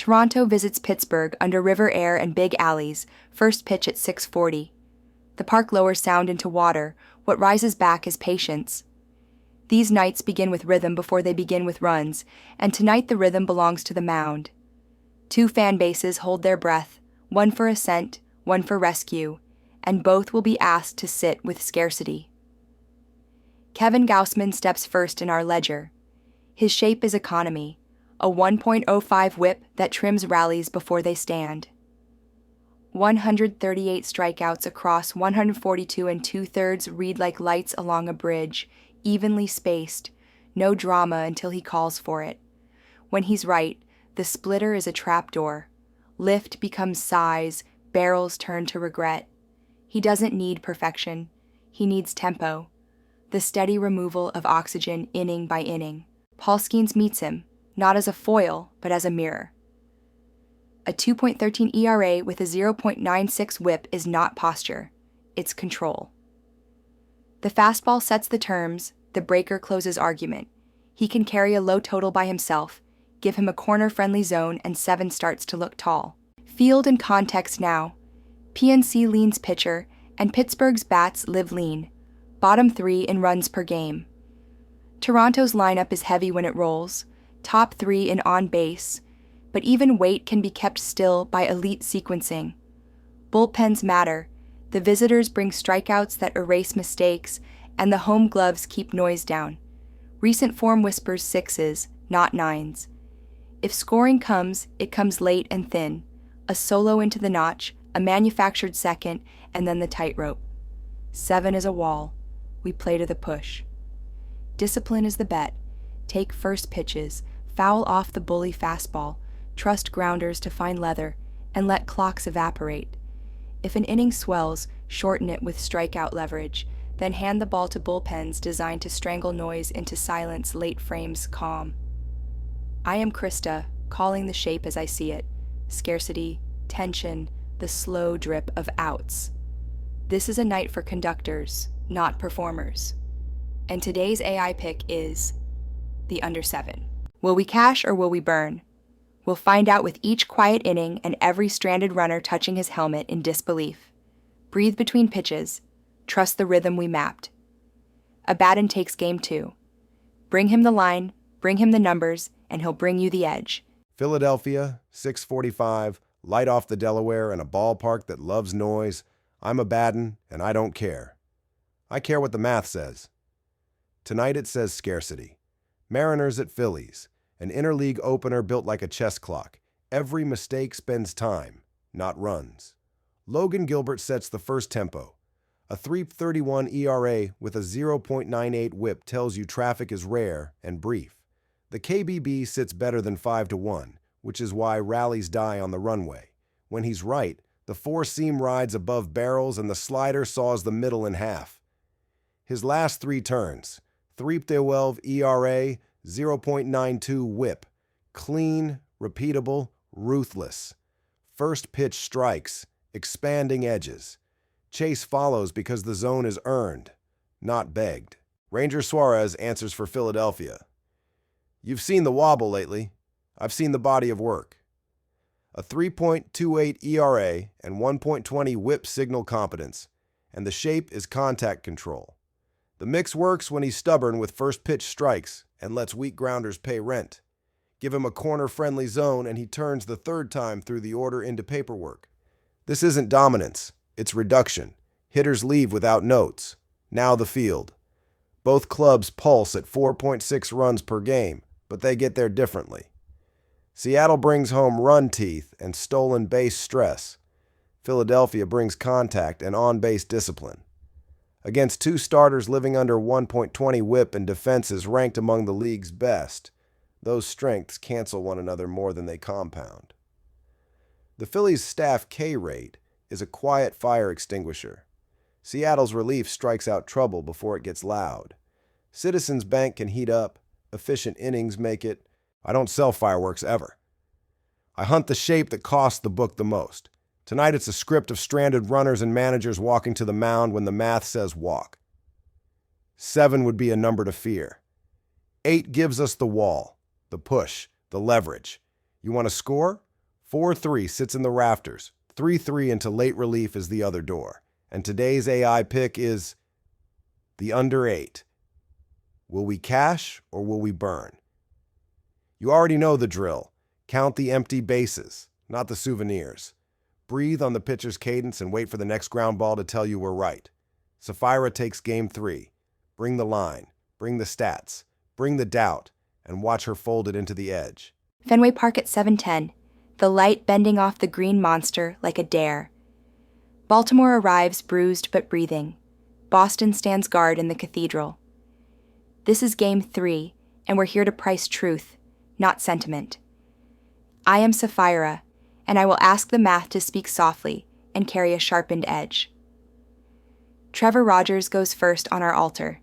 Toronto visits Pittsburgh under river air and big alleys, first pitch at 6:40. The park lowers sound into water, what rises back is patience. These nights begin with rhythm before they begin with runs, and tonight the rhythm belongs to the mound. Two fan bases hold their breath, one for ascent, one for rescue, and both will be asked to sit with scarcity. Kevin Gausman steps first in our ledger. His shape is economy, a 1.05 whip that trims rallies before they stand. 138 strikeouts across 142 and 2/3 read like lights along a bridge, evenly spaced, no drama until he calls for it. When he's right, the splitter is a trapdoor. Lift becomes size, barrels turn to regret. He doesn't need perfection. He needs tempo. The steady removal of oxygen inning by inning. Paul Skeens meets him, not as a foil, but as a mirror. A 2.13 ERA with a 0.96 whip is not posture. It's control. The fastball sets the terms, the breaker closes argument. He can carry a low total by himself, give him a corner-friendly zone, and 7 starts to look tall. Field and context now. PNC leans pitcher, and Pittsburgh's bats live lean. Bottom 3 in runs per game. Toronto's lineup is heavy when it rolls, top 3 in on base, but even weight can be kept still by elite sequencing. Bullpens matter. The visitors bring strikeouts that erase mistakes, and the home gloves keep noise down. Recent form whispers 6s, not 9s. If scoring comes, it comes late and thin. A solo into the notch, a manufactured second, and then the tightrope. 7 is a wall. We play to the push. Discipline is the bet. Take first pitches, foul off the bully fastball, trust grounders to find leather, and let clocks evaporate. If an inning swells, shorten it with strikeout leverage, then hand the ball to bullpens designed to strangle noise into silence late frames calm. I am Krista, calling the shape as I see it. Scarcity, tension, the slow drip of outs. This is a night for conductors, not performers. And today's AI pick is the under 7. Will we cash or will we burn? We'll find out with each quiet inning and every stranded runner touching his helmet in disbelief. Breathe between pitches. Trust the rhythm we mapped. Abaddon takes game 2. Bring him the line, bring him the numbers, and he'll bring you the edge. Philadelphia, 6:45, light off the Delaware in a ballpark that loves noise. I'm Abaddon, and I don't care. I care what the math says. Tonight it says scarcity. Mariners at Phillies, an interleague opener built like a chess clock. Every mistake spends time, not runs. Logan Gilbert sets the first tempo. A 3.31 ERA with a 0.98 whip tells you traffic is rare and brief. The KBB sits better than 5-1, which is why rallies die on the runway. When he's right, the 4-seam rides above barrels and the slider saws the middle in half. His last 3 turns, 3.12 ERA, 0.92 whip. Clean, repeatable, ruthless. First pitch strikes, expanding edges. Chase follows because the zone is earned, not begged. Ranger Suarez answers for Philadelphia. You've seen the wobble lately. I've seen the body of work. A 3.28 ERA and 1.20 whip signal competence, and the shape is contact control. The mix works when he's stubborn with first pitch strikes and lets weak grounders pay rent. Give him a corner-friendly zone and he turns the 3rd time through the order into paperwork. This isn't dominance, it's reduction. Hitters leave without notes. Now the field. Both clubs pulse at 4.6 runs per game, but they get there differently. Seattle brings home run teeth and stolen base stress. Philadelphia brings contact and on-base discipline. Against 2 starters living under 1.20 whip and defenses ranked among the league's best, those strengths cancel one another more than they compound. The Phillies' staff K rate is a quiet fire extinguisher. Seattle's relief strikes out trouble before it gets loud. Citizens Bank can heat up, efficient innings make it. I don't sell fireworks ever. I hunt the shape that costs the book the most. Tonight it's a script of stranded runners and managers walking to the mound when the math says walk. 7 would be a number to fear. 8 gives us the wall, the push, the leverage. You want to score? 4-3 sits in the rafters. 3-3 into late relief is the other door. And today's AI pick is the under 8. Will we cash or will we burn? You already know the drill. Count the empty bases, not the souvenirs. Breathe on the pitcher's cadence and wait for the next ground ball to tell you we're right. Sapphira takes game 3. Bring the line, bring the stats, bring the doubt, and watch her fold it into the edge. Fenway Park at 7:10, the light bending off the green monster like a dare. Baltimore arrives bruised but breathing. Boston stands guard in the cathedral. This is game 3, and we're here to price truth, not sentiment. I am Sapphira, and I will ask the math to speak softly and carry a sharpened edge. Trevor Rogers goes first on our altar.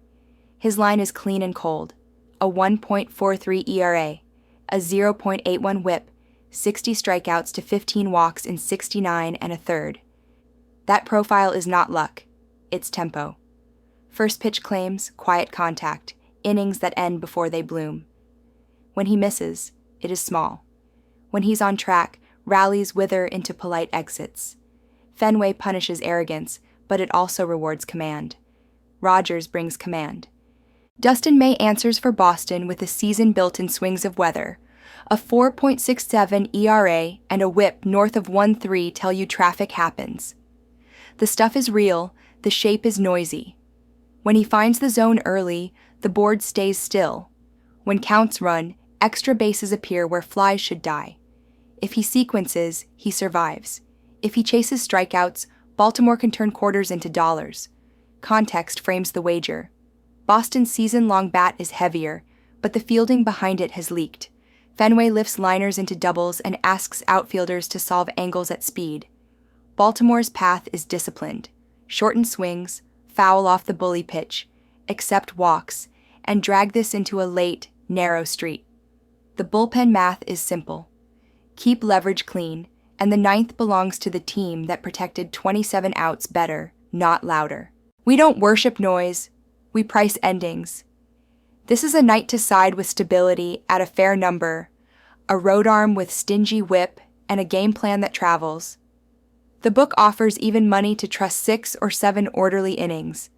His line is clean and cold, a 1.43 ERA, a 0.81 whip, 60 strikeouts to 15 walks in 69 and a third. That profile is not luck, it's tempo. First pitch claims, quiet contact, innings that end before they bloom. When he misses, it is small. When he's on track, rallies wither into polite exits. Fenway punishes arrogance, but it also rewards command. Rogers brings command. Dustin May answers for Boston with a season built in swings of weather. A 4.67 ERA and a whip north of 1.3 tell you traffic happens. The stuff is real, the shape is noisy. When he finds the zone early, the board stays still. When counts run, extra bases appear where flies should die. If he sequences, he survives. If he chases strikeouts, Baltimore can turn quarters into dollars. Context frames the wager. Boston's season-long bat is heavier, but the fielding behind it has leaked. Fenway lifts liners into doubles and asks outfielders to solve angles at speed. Baltimore's path is disciplined. Shorten swings, foul off the bully pitch, accept walks, and drag this into a late, narrow street. The bullpen math is simple. Keep leverage clean, and the 9th belongs to the team that protected 27 outs better, not louder. We don't worship noise, we price endings. This is a night to side with stability at a fair number, a road arm with stingy whip, and a game plan that travels. The book offers even money to trust 6 or 7 orderly innings,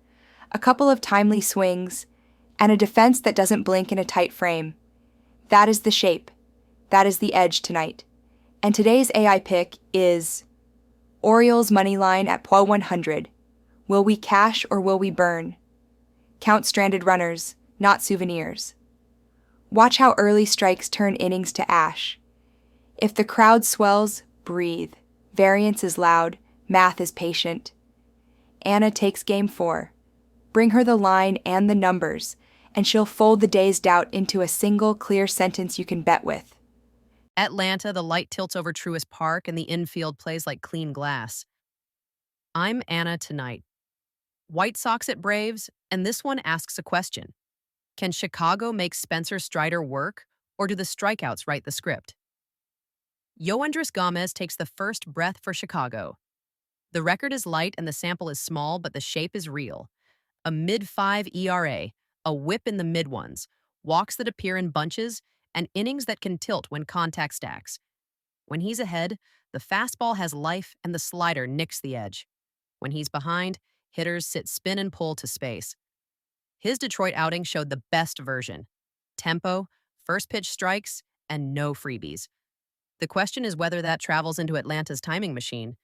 a couple of timely swings, and a defense that doesn't blink in a tight frame. That is the shape. That is the edge tonight. And today's AI pick is Orioles money line at +100. Will we cash or will we burn? Count stranded runners, not souvenirs. Watch how early strikes turn innings to ash. If the crowd swells, breathe. Variance is loud, math is patient. Anna takes game 4. Bring her the line and the numbers, and she'll fold the day's doubt into a single clear sentence you can bet with. Atlanta, the light tilts over Truist Park and the infield plays like clean glass. I'm Anna tonight. White Sox at Braves, and this one asks a question. Can Chicago make Spencer Strider work, or do the strikeouts write the script? Yoendris Gomez takes the first breath for Chicago. The record is light and the sample is small, but the shape is real. A mid-5 ERA, a whip in the mid-ones, walks that appear in bunches, and innings that can tilt when contact stacks. When he's ahead, the fastball has life and the slider nicks the edge. When he's behind, hitters sit spin and pull to space. His Detroit outing showed the best version. Tempo, first pitch strikes, and no freebies. The question is whether that travels into Atlanta's timing machine.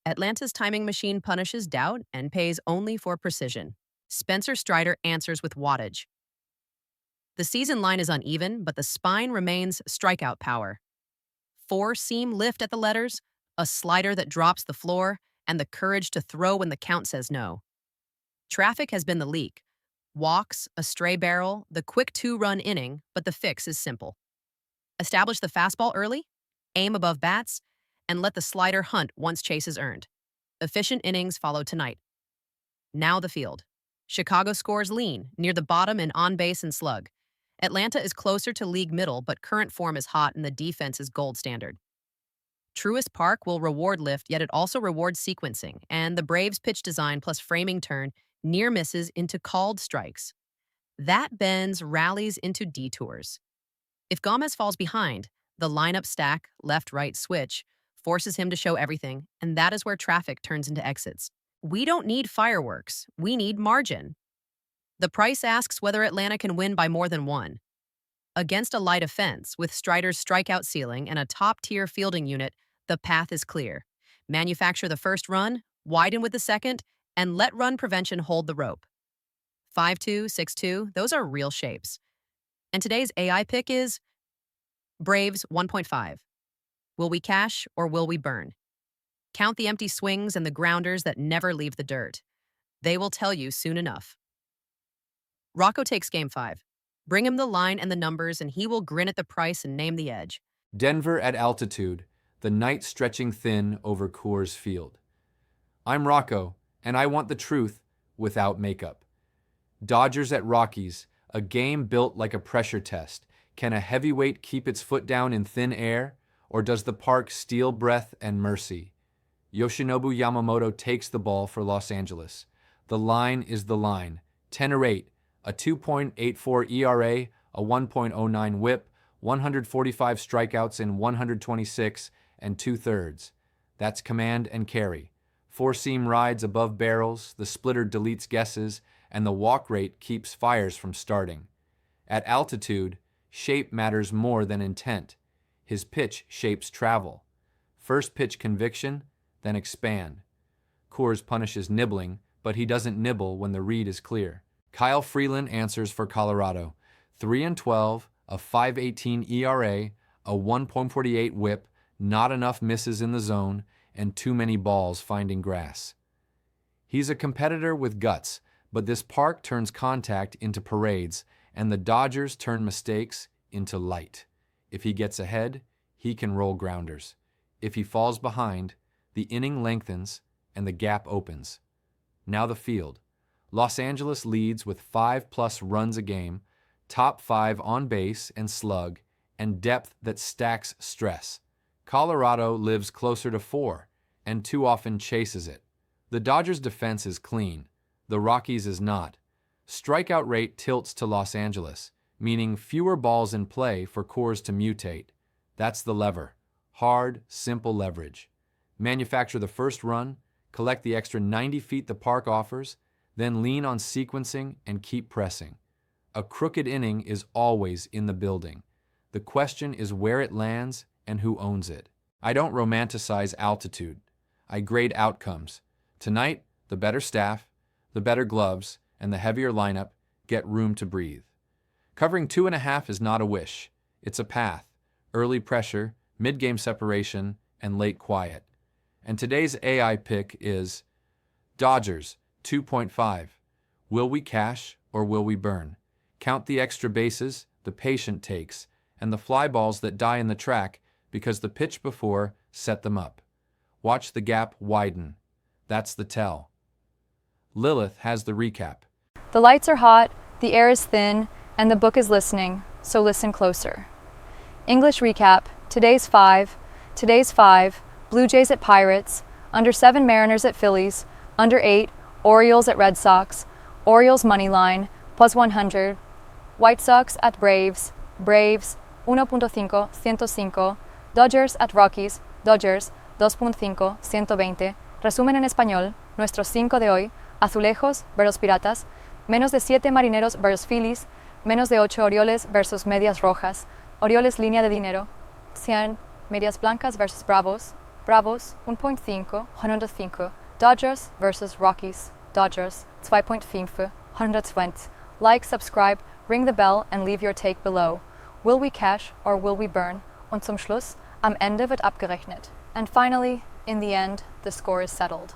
Atlanta's timing machine punishes doubt and pays only for precision. Spencer Strider answers with wattage. The season line is uneven, but the spine remains strikeout power. 4-seam lift at the letters, a slider that drops the floor, and the courage to throw when the count says no. Traffic has been the leak. Walks, a stray barrel, the quick 2-run inning, but the fix is simple. Establish the fastball early, aim above bats, and let the slider hunt once chase is earned. Efficient innings follow tonight. Now the field. Chicago scores lean, near the bottom in on-base and slug. Atlanta is closer to league middle, but current form is hot and the defense is gold standard. Truist Park will reward lift, yet it also rewards sequencing, and the Braves' pitch design plus framing turn near misses into called strikes. That bends rallies into detours. If Gomez falls behind, The lineup stack, left-right switch, forces him to show everything, and that is where traffic turns into exits. We don't need fireworks. We need margin. The price asks whether Atlanta can win by more than one. Against a light offense, with Strider's strikeout ceiling and a top-tier fielding unit, the path is clear. Manufacture the first run, widen with the second, and let run prevention hold the rope. 5-2, 6-2, those are real shapes. And today's AI pick is Braves 1.5. Will we cash or will we burn? Count the empty swings and the grounders that never leave the dirt. They will tell you soon enough. Rocco takes Game 5. Bring him the line and the numbers, and he will grin at the price and name the edge. Denver at altitude, the night stretching thin over Coors Field. I'm Rocco, and I want the truth without makeup. Dodgers at Rockies, a game built like a pressure test. Can a heavyweight keep its foot down in thin air, or does the park steal breath and mercy? Yoshinobu Yamamoto takes the ball for Los Angeles. The line is the line, 10-8, a 2.84 ERA, a 1.09 whip, 145 strikeouts in 126 and 2/3. That's command and carry. Four-seam rides above barrels, the splitter deletes guesses, and the walk rate keeps fires from starting. At altitude, shape matters more than intent. His pitch shapes travel. First pitch conviction, then expand. Coors punishes nibbling, but he doesn't nibble when the read is clear. Kyle Freeland answers for Colorado. 3-12, a 5.18 ERA, a 1.48 whip, not enough misses in the zone, and too many balls finding grass. He's a competitor with guts, but this park turns contact into parades, and the Dodgers turn mistakes into light. If he gets ahead, he can roll grounders. If he falls behind, the inning lengthens and the gap opens. Now the field. Los Angeles leads with 5+ runs a game, top 5 on base and slug, and depth that stacks stress. Colorado lives closer to 4 and too often chases it. The Dodgers' defense is clean. The Rockies is not. Strikeout rate tilts to Los Angeles, meaning fewer balls in play for Coors to mutate. That's the lever. Hard, simple leverage. Manufacture the first run, collect the extra 90 feet the park offers, then lean on sequencing and keep pressing. A crooked inning is always in the building. The question is where it lands and who owns it. I don't romanticize altitude. I grade outcomes. Tonight, the better staff, the better gloves, and the heavier lineup get room to breathe. Covering 2.5 is not a wish. It's a path. Early pressure, mid-game separation, and late quiet. And today's AI pick is Dodgers 2.5. Will we cash or will we burn? Count the extra bases the patient takes and the fly balls that die in the track because the pitch before set them up. Watch the gap widen. That's the tell. Lilith has the recap. The lights are hot, the air is thin, and the book is listening, so listen closer. English recap, today's 5, Blue Jays at Pirates, under 7 Mariners at Phillies, under 8, Orioles at Red Sox, Orioles money line, +100, White Sox at Braves, 1.5, 105, Dodgers at Rockies, Dodgers, 2.5, 120, resumen en español, nuestros 5 de hoy, Azulejos versus Piratas, menos de 7 Marineros versus Phillies, menos de 8 Orioles versus Medias Rojas, Orioles línea de dinero, 100, Medias Blancas versus Bravos, Bravos 1.5, 105, Dodgers versus Rockies, Dodgers 2.5, 120. Like, subscribe, ring the bell, and leave your take below. Will we cash or will we burn? Und zum Schluss, am Ende wird abgerechnet. And finally, in the end, the score is settled.